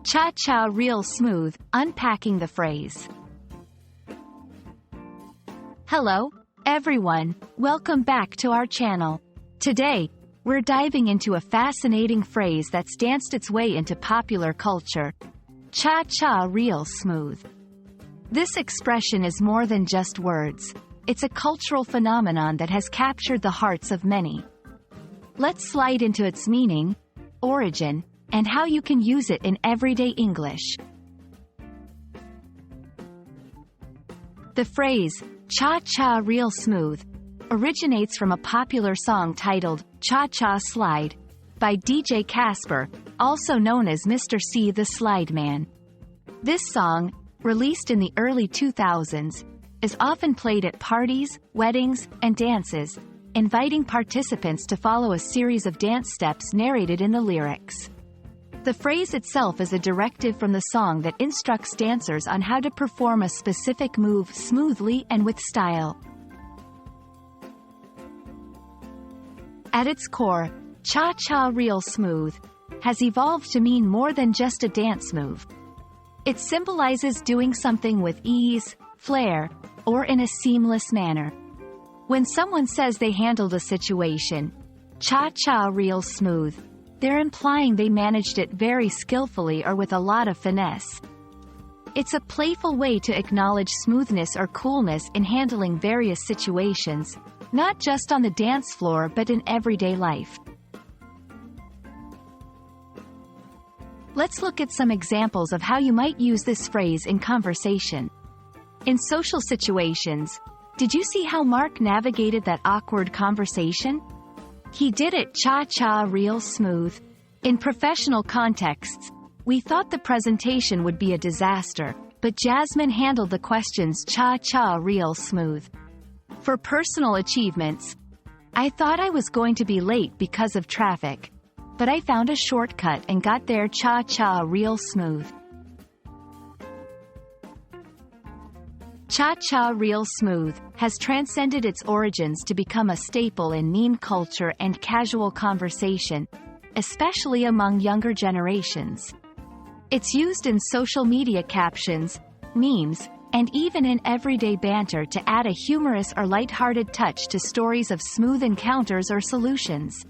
Cha-cha real smooth, unpacking the phrase. Hello, everyone, welcome back to our channel. Today, we're diving into a fascinating phrase that's danced its way into popular culture. Cha-cha real smooth. This expression is more than just words. It's a cultural phenomenon that has captured the hearts of many. Let's slide into its meaning, origin, and how you can use it in everyday English. The phrase, cha-cha real smooth, originates from a popular song titled, Cha-Cha Slide, by DJ Casper, also known as Mr. C the Slide Man. This song, released in the early 2000s, is often played at parties, weddings, and dances, inviting participants to follow a series of dance steps narrated in the lyrics. The phrase itself is a directive from the song that instructs dancers on how to perform a specific move smoothly and with style. At its core, cha-cha real smooth has evolved to mean more than just a dance move. It symbolizes doing something with ease, flair, or in a seamless manner. When someone says they handled a situation, cha-cha real smooth, they're implying they managed it very skillfully or with a lot of finesse. It's a playful way to acknowledge smoothness or coolness in handling various situations, not just on the dance floor but in everyday life. Let's look at some examples of how you might use this phrase in conversation. In social situations, did you see how Mark navigated that awkward conversation? He did it cha-cha real smooth. In professional contexts, we thought the presentation would be a disaster, but Jasmine handled the questions cha-cha real smooth. For personal achievements, I thought I was going to be late because of traffic, but I found a shortcut and got there cha-cha real smooth. Cha-cha real smooth has transcended its origins to become a staple in meme culture and casual conversation, especially among younger generations. It's used in social media captions, memes, and even in everyday banter to add a humorous or lighthearted touch to stories of smooth encounters or solutions.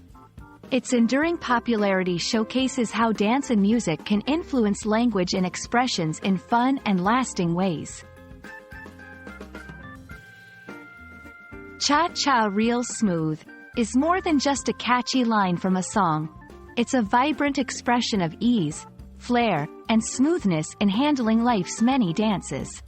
Its enduring popularity showcases how dance and music can influence language and expressions in fun and lasting ways. Cha-cha real smooth is more than just a catchy line from a song. It's a vibrant expression of ease, flair, and smoothness in handling life's many dances.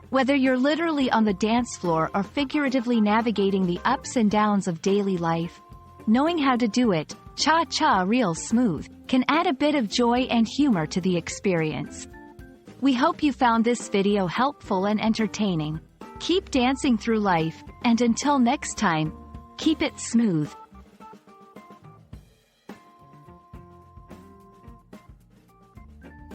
Whether you're literally on the dance floor or figuratively navigating the ups and downs of daily life, knowing how to do it, cha-cha real smooth, can add a bit of joy and humor to the experience. We hope you found this video helpful and entertaining. Keep dancing through life, and until next time, keep it smooth.